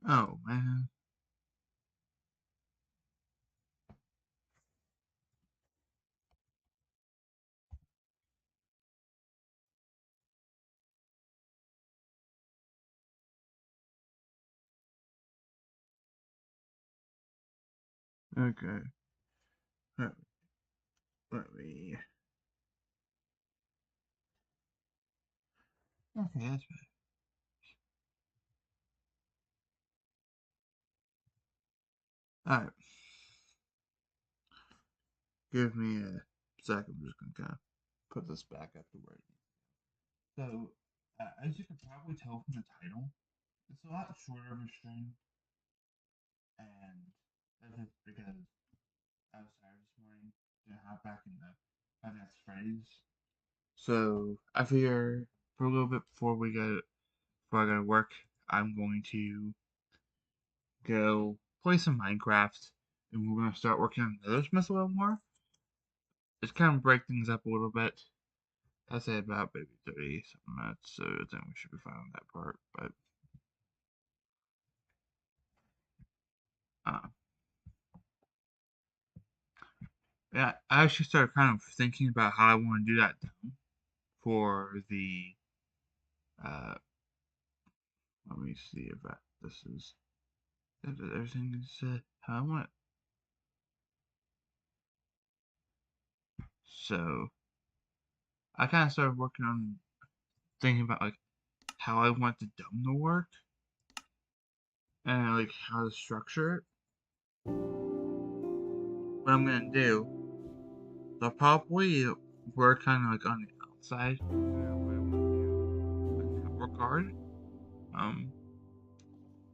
Oh, man. Okay. Let, let me. Okay, that's better. Alright. Give me a sec. I'm just gonna kind of put this back up to where it is. So, as you can probably tell from the title, it's a lot shorter of a string, and that's just because I was tired this morning to hop back in the Five Nights at Freddy's. So I figure for a little bit before I go to work, I'm going to go play some Minecraft, and we're gonna start working on Nether Smith a little more. Just kind of break things up a little bit. I'd say about maybe 30 something minutes, so I think we should be fine on that part. But uh, yeah, I actually started kind of thinking about how I want to do that for the. Uh, Let me see if this is if everything is how I want it. So I kind of started working on thinking about like how I want the dome to work and like how to structure it. What I'm gonna do, so I'll probably work kind of like on the outside. What I want to do, like cover card. Um,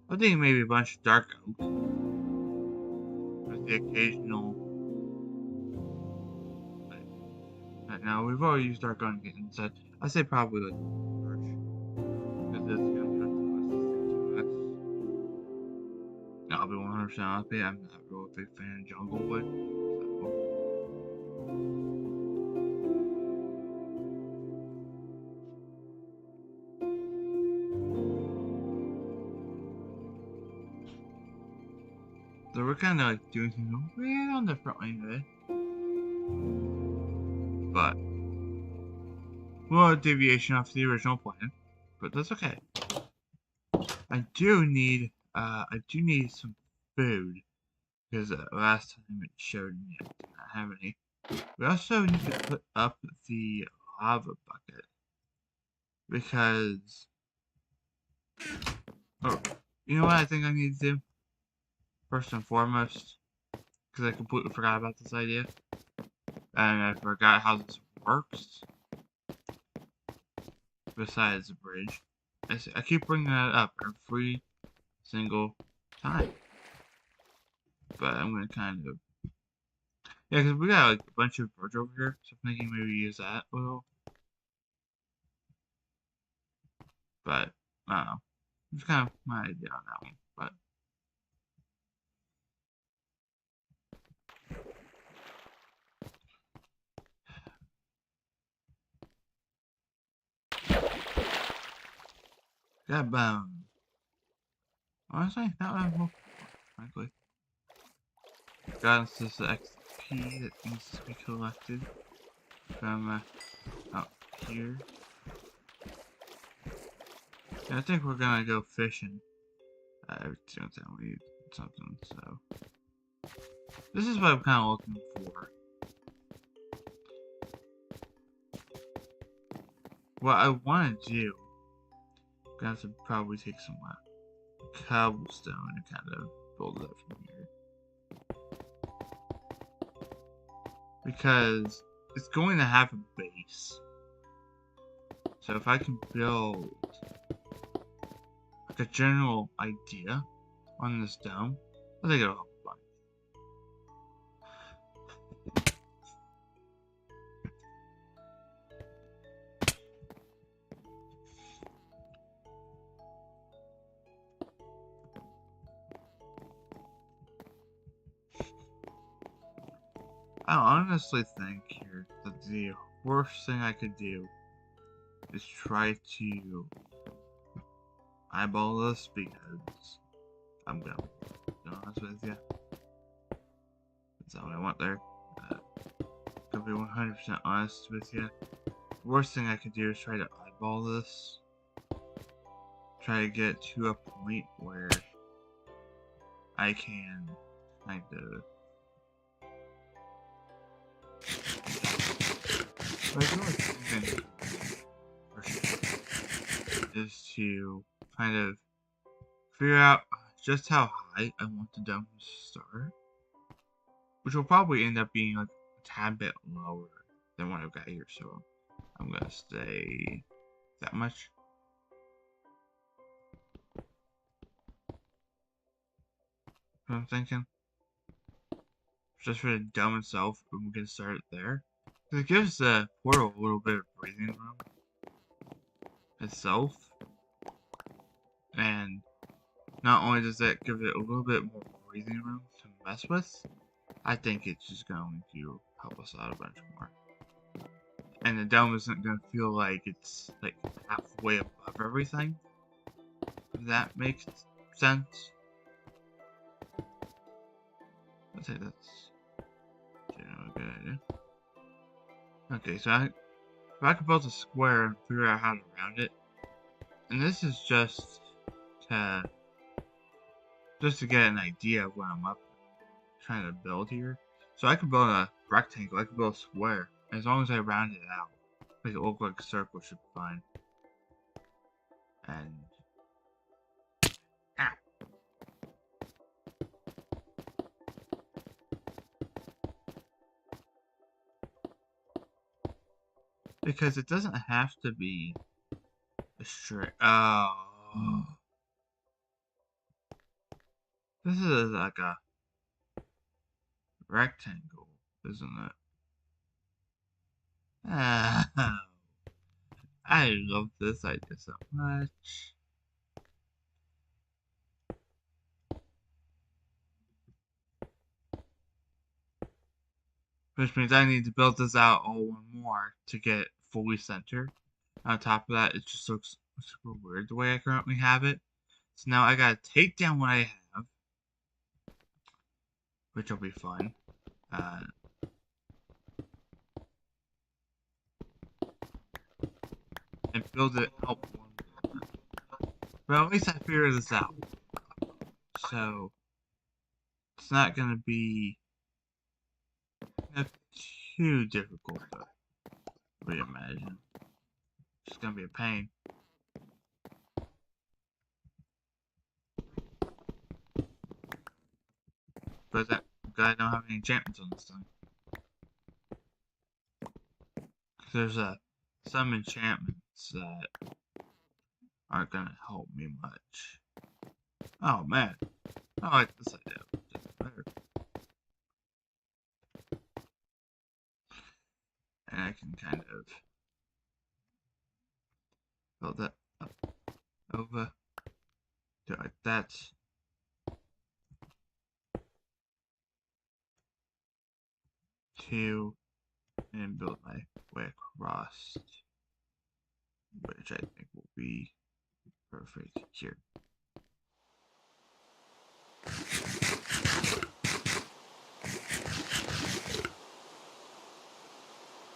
I think maybe a bunch of dark oak with the occasional. Like, now we've already used dark oak inside. I say probably like birch because it's gonna be like the closest thing to us. I'll be 100% honest with you, I'm not really a big fan of Junglewood, so we're kind of like doing things a little differently today, but a little deviation off the original plan, but that's okay. I do need some food because last time it showed me I did not have any. We also need to put up the lava bucket because oh, you know what I think I need to do first and foremost because I completely forgot about this idea. And I forgot how this works. Besides the bridge, I keep bringing that up every single time. But I'm gonna kind of yeah, because we got like a bunch of birds over here, so I'm thinking maybe use that a little. But I don't know. It's kind of my idea on that one. But yeah, honestly, not that well, frankly. Got us this XP that needs to be collected from out here. And I think we're gonna go fishing every single time we need something. So this is what I'm kind of looking for. What I want to do, I'm gonna have to probably take some cobblestone and kind of build it up from here. Because it's going to have a base. So if I can build like a general idea on this dome, I think it'll help a bunch. I honestly think here that the worst thing I could do is try to eyeball this because I'm gonna be honest with you. That's not what I want there. Gonna be 100% honest with you. Worst thing I could do is try to eyeball this. Try to get to a point where I can kind of. But I feel like something for sure is to kind of figure out just how high I want the dome to start, which will probably end up being like a tad bit lower than what I've got here. So I'm gonna stay that much. What I'm thinking, just for the dome itself, we can start it there. It gives the portal a little bit of breathing room itself, and not only does that give it a little bit more breathing room to mess with, I think it's just going to help us out a bunch more. And the dome isn't going to feel like it's like halfway above everything, if that makes sense. I'd say that's a good idea. Okay, so if I could build a square and figure out how to round it, and this is just to get an idea of what I'm trying to build here. So I could build a rectangle, I could build a square, as long as I round it out. Make it look like a circle should be fine. And because it doesn't have to be a straight. Oh, this is like a rectangle, isn't it? Oh, I love this idea so much. Which means I need to build this out all one more to get fully centered. On top of that, it just looks super weird the way I currently have it. So now I gotta take down what I have, which will be fun. And build it out one more. But at least I figured this out. So it's not gonna be too difficult to reimagine. It's gonna be a pain. But that I don't have any enchantments on this thing. There's some enchantments that aren't gonna help me much. Oh man, I like this idea better. And I can kind of build that up over, do it like that. Two, and build my way across, which I think will be perfect here.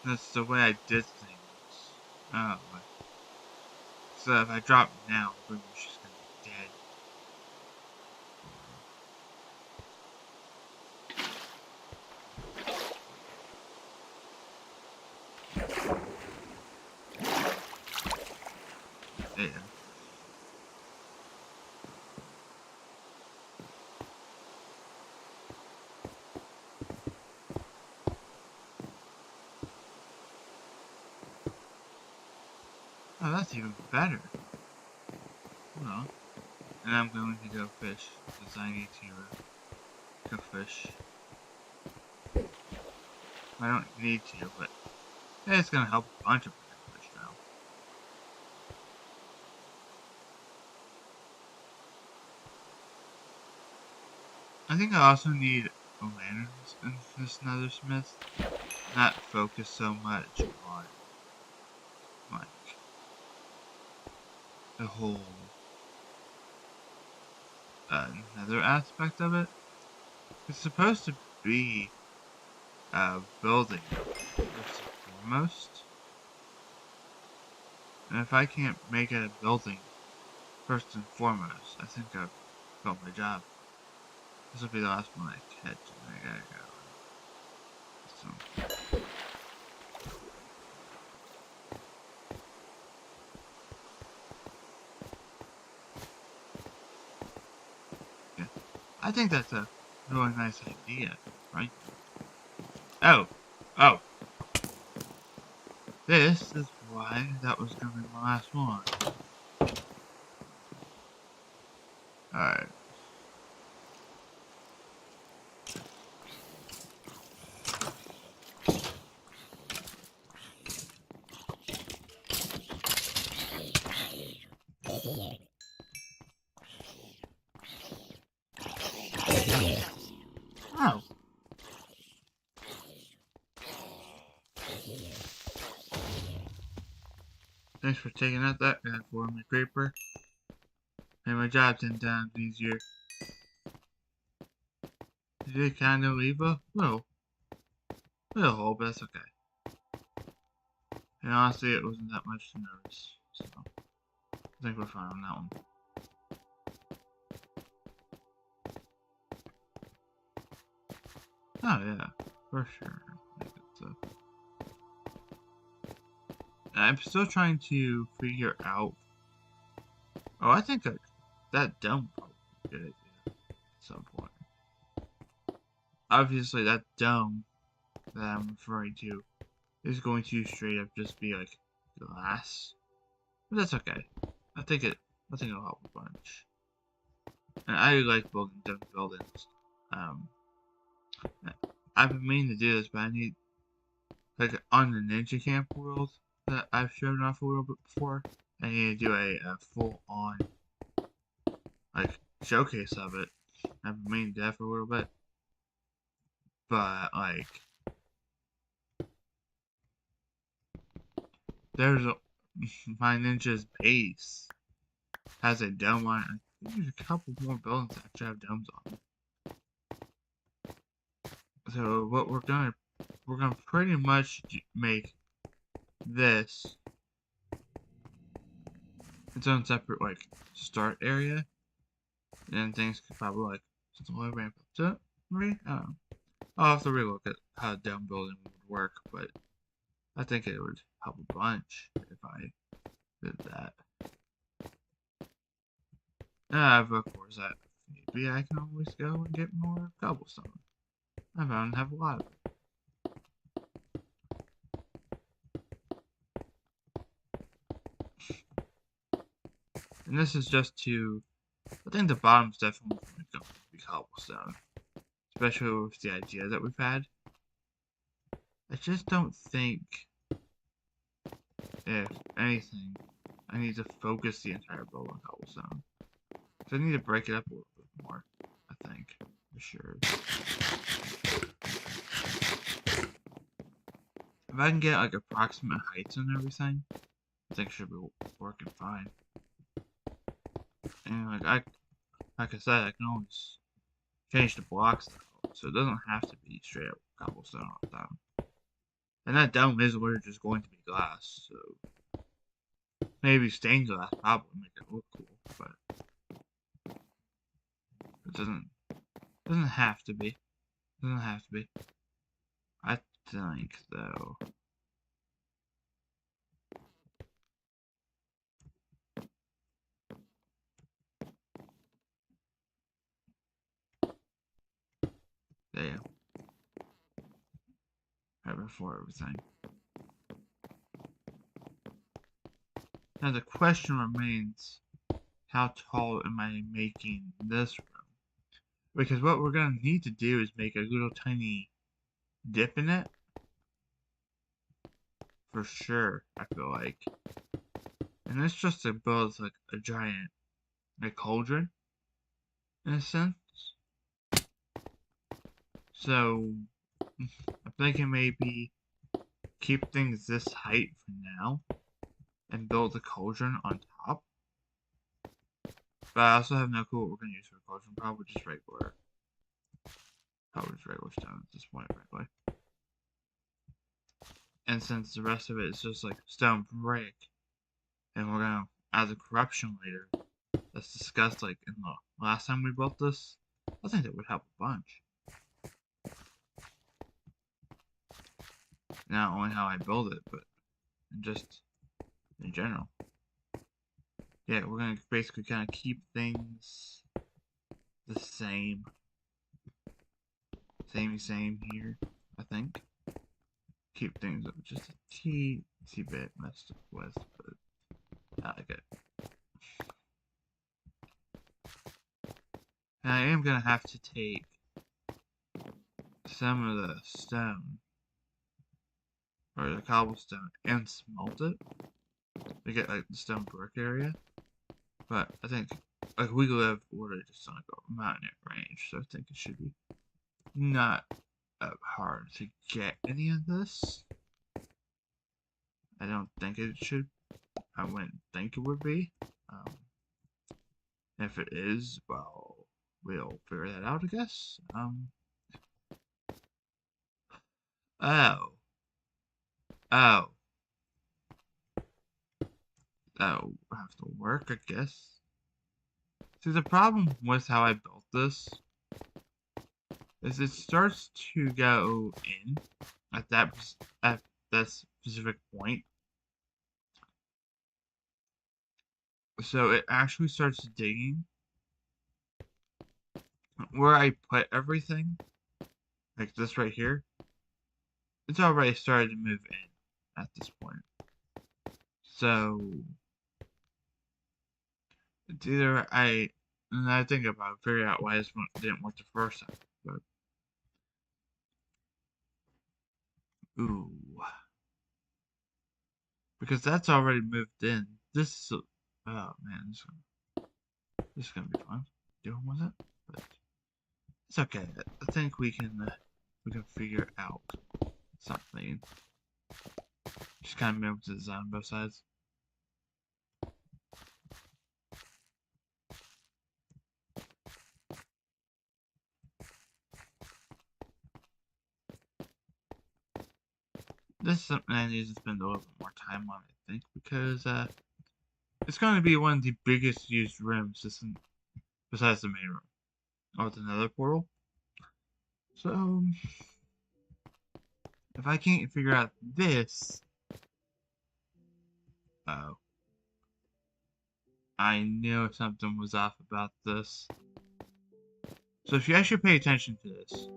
That's the way I did things. Oh, so if I drop now, she's gonna be dead. Yeah. Oh, that's even better. Well, and I'm going to go fish, because I need to go fish. I don't need to, but it's gonna help a bunch of fish now. I think I also need lanterns in this Nethersmith. Not focus so much on, like, the whole another aspect of it. It's supposed to be a building first and foremost. And if I can't make it a building first and foremost, I think I've got my job. This will be the last one I catch, and I gotta go. So, yeah. I think that's a really nice idea, right? Oh! Oh! This is why that was gonna be my last one. Alright. Oh! Thanks for taking out that guy for me, Creeper. Made my job 10 times easier. Did you kinda leave a little hole, but that's okay. And honestly, it wasn't that much to notice, so I think we're fine on that one. Oh yeah, for sure. I'm still trying to figure out. Oh, I think that dome probably would be a good idea at some point. Obviously, that dome that I'm referring to is going to straight up just be like glass, but that's okay. I think it'll help a bunch. And I like building dome buildings. Um, I've been meaning to do this, but I need like on the Ninja Camp world that I've shown off a little bit before. I need to do a full on like showcase of it. I've been meaning to do that for a little bit, but like there's a my ninja's base has a dome on it. I think there's a couple more buildings that actually have domes on them. So what we're gonna pretty much make this its own separate like start area, and things could probably like slowly ramp up to it. Maybe I don't know. I'll have to relook at how dome building would work, but I think it would help a bunch if I did that. Of course, maybe I can always go and get more cobblestone. I found I have a lot of it. And this is just to, I think the bottom's definitely going to be cobblestone. Especially with the idea that we've had. I just don't think, if anything, I need to focus the entire build on cobblestone. So I need to break it up a little bit more, I think, for sure. If I can get like approximate heights and everything, I think it should be working fine. And like I said, I can always change the blocks though, so it doesn't have to be straight up cobblestone all the time. And that dome is literally just going to be glass, so maybe stained glass probably make it look cool, but it doesn't have to be. It doesn't have to be. I think though. There. Right before everything. Now the question remains, how tall am I making this room? Because what we're going to need to do is make a little tiny dip in it. For sure, I feel like. And it's just to build like a giant like cauldron, in a sense. So, I'm thinking maybe keep things this height for now and build the cauldron on top. But I also have no clue what we're gonna use for cauldron. Probably just regular stone at this point, frankly. And since the rest of it is just like stone brick, and we're gonna add the corruption later, that's discussed like in the last time we built this, I think that would help a bunch. Not only how I build it, but just in general. Yeah, we're gonna basically kind of keep things the same. Same here, I think. Keep things up just a teensy bit messed up with, but I like it. And I am gonna have to take some of the stone, or the cobblestone, and smelt it to get like the stone brick area. But I think like we live literally just on like a mountain range, so I think it should be not hard to get any of this. I don't think it should. I wouldn't think it would be. If it is, well, we'll figure that out, I guess. Oh. Oh. That'll have to work, I guess. See, the problem with how I built this is it starts to go in at that specific point. So it actually starts digging where I put everything, like this right here. It's already started to move in at this point. So it's either and I think about figure out why this one didn't work the first time, but ooh, because that's already moved in. This is oh man, this is gonna be fun dealing with it, but it's okay. I think we can figure out something. Just kind of be able to design both sides. This is something I need to spend a little bit more time on, I think, because it's going to be one of the biggest used rooms besides the main room. Oh, it's another portal. So, if I can't figure out this, oh, I knew something was off about this. So if you actually pay attention to this,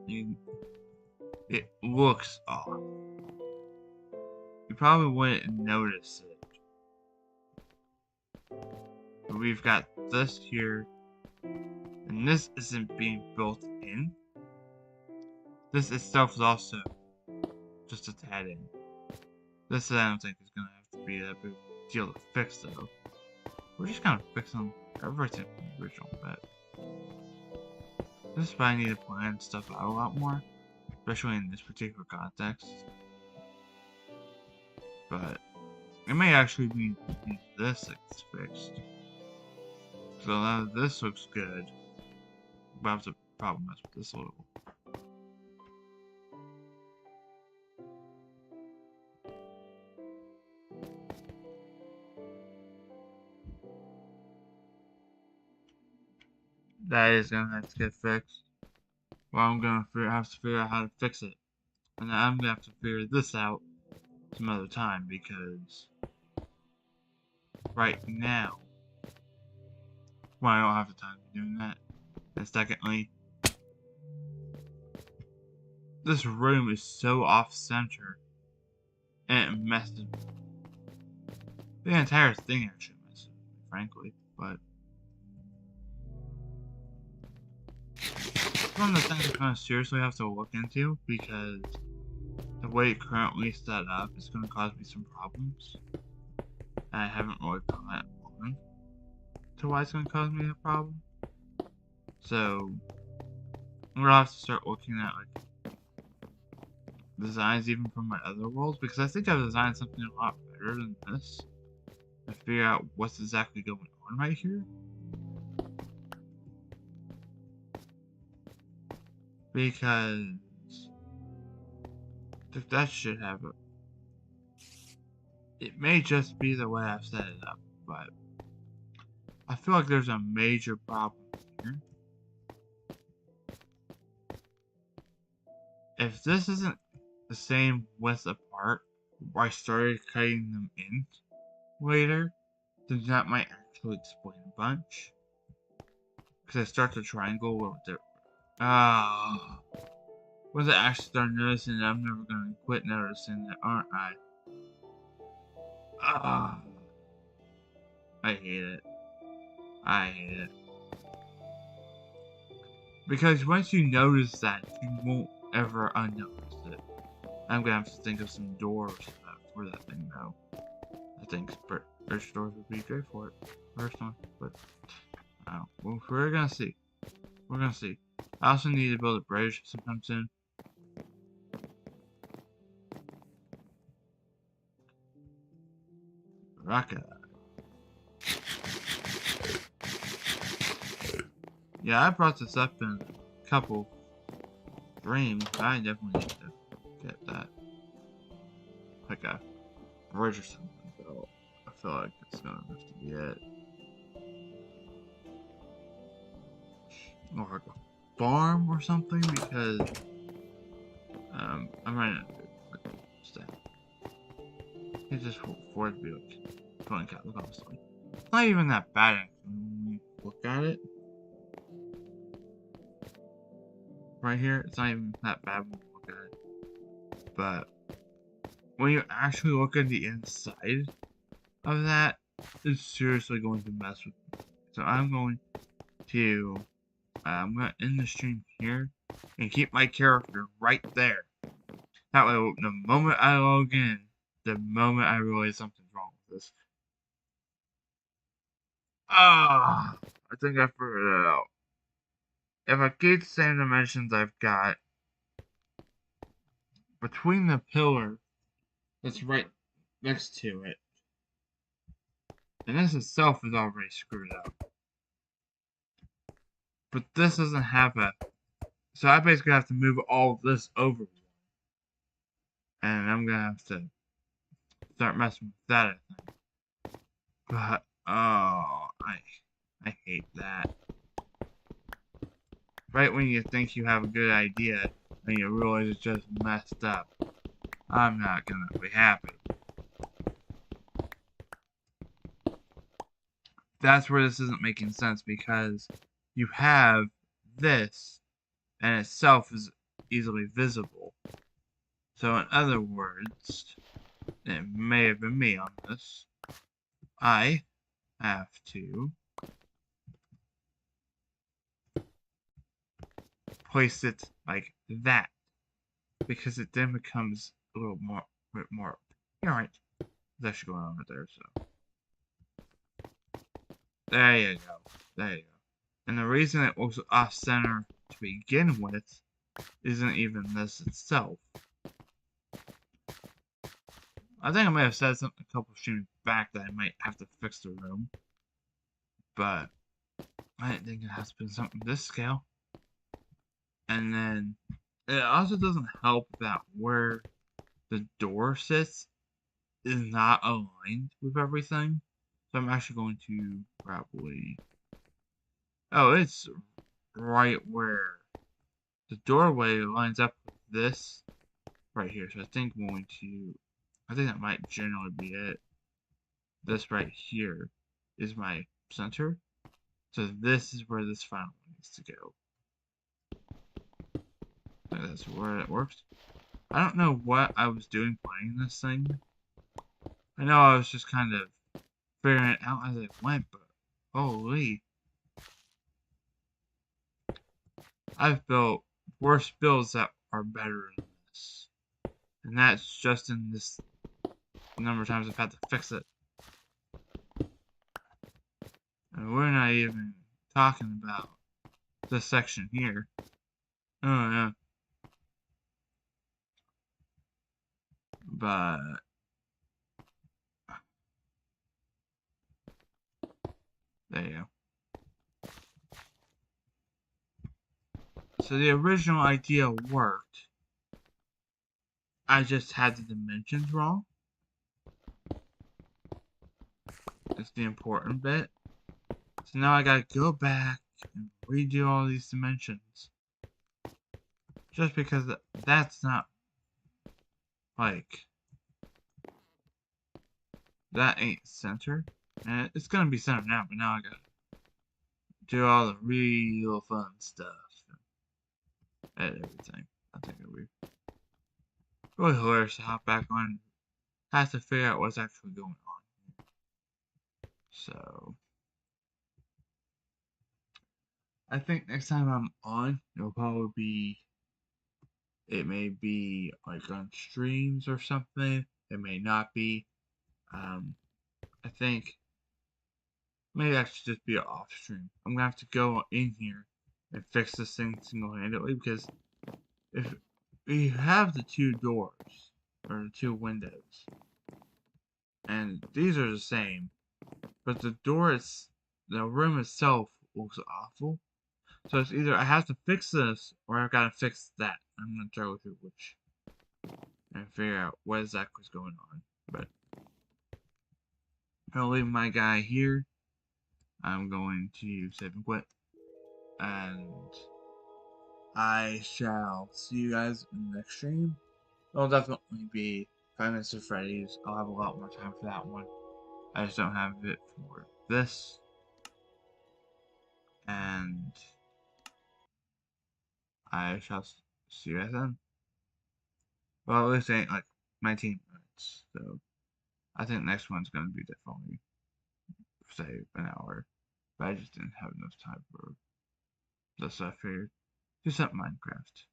it looks off. You probably wouldn't notice it. But we've got this here, and this isn't being built in. This itself is also just a tad in. This I don't think is gonna have to be that big deal to fix though. We're just kind of fixing everything from the original bit. This is why I need to plan stuff out a lot more, especially in this particular context. But it may actually be this that's fixed. So now this looks good. But I have to probably mess with this a little. That is gonna have to get fixed. Well, I'm gonna have to figure out how to fix it. And I'm gonna have to figure this out some other time because right now, well, I don't have the time to doing that. And secondly, this room is so off-center and it messes the entire thing actually messes, frankly, but it's one of the things I kind of seriously have to look into because the way it currently set up is going to cause me some problems. And I haven't really caught on to why it's going to cause me a problem. So I'm going to have to start looking at like designs even from my other worlds because I think I've designed something a lot better than this. To figure out what's exactly going on right here. Because that should have a... It may just be the way I've set it up, but I feel like there's a major problem here. If this isn't the same width apart, where I started cutting them in later, then that might actually explain a bunch. Because I start the triangle a little different. Ah. Once I actually start noticing that, I'm never gonna quit noticing that, aren't I? Ah. I hate it. I hate it. Because once you notice that, you won't ever unnotice it. I'm gonna have to think of some doors for that thing, though. I think bridge doors would be great for it, personally, but well, we're gonna see. We're gonna see. I also need to build a bridge sometime soon. Rocket. Yeah, I brought this up in a couple streams, but I definitely need to get that. Like a bridge or something, so I feel like it's gonna have to be it. Or like a farm or something, because I'm running out of stuff. It's just for it to be like 20 calories, honestly. It's not even that bad actually when you look at it. Right here, it's not even that bad when you look at it. But when you actually look at the inside of that, it's seriously going to mess with me. So I'm going to end the stream here and keep my character right there. That way, the moment I log in, the moment I realize something's wrong with this. Ah, I think I figured it out. If I keep the same dimensions I've got between the pillar that's right next to it, and this itself is already screwed up. But this doesn't have a... So I basically have to move all this over. And I'm gonna have to start messing with that, I think. But, oh, I hate that. Right when you think you have a good idea, and you realize it's just messed up, I'm not gonna be happy. That's where this isn't making sense, because you have this, and itself is easily visible. So in other words, it may have been me on this. I have to place it like that, because it then becomes a little more apparent. There's actually going on right there, so there you go. There you go. And the reason it was off center to begin with isn't even this itself. I think I might have said something a couple streams back that I might have to fix the room, but I didn't think it has to be something this scale. And then it also doesn't help that where the door sits is not aligned with everything. So I'm actually going to probably... Oh, it's right where the doorway lines up with this right here. So I think that might generally be it. This right here is my center. So this is where this final needs to go. That's where it works. I don't know what I was doing playing this thing. I know I was just kind of figuring it out as it went, but holy. I've built worse builds that are better than this. And that's just in this number of times I've had to fix it. And we're not even talking about this section here. Oh yeah. But there you go. So the original idea worked. I just had the dimensions wrong. That's the important bit. So now I gotta go back and redo all these dimensions. Just because that's not, like, that ain't centered. And it's gonna be centered now, but now I gotta do all the real fun stuff. Edit everything. I think it'll be really hilarious to hop back on and have to figure out what's actually going on. So I think next time I'm on, it'll probably be, it may be like on streams or something. It may not be. I think maybe I should just be off stream. I'm gonna have to go in here and fix this thing single-handedly, because if we have the two doors or the two windows, and these are the same, but the room itself looks awful. So it's either I have to fix this or I've got to fix that. I'm gonna try to through which and figure out what exactly is going on. But I'll leave my guy here. I'm going to save and quit, and I shall see you guys in the next stream. It'll definitely be Five Nights at Freddy's. I'll have a lot more time for that one. I just don't have it for this. And I shall see you guys then. Well, this ain't like 19 minutes, so I think next one's gonna be definitely, say, an hour. But I just didn't have enough time for this, so I figured do something Minecraft.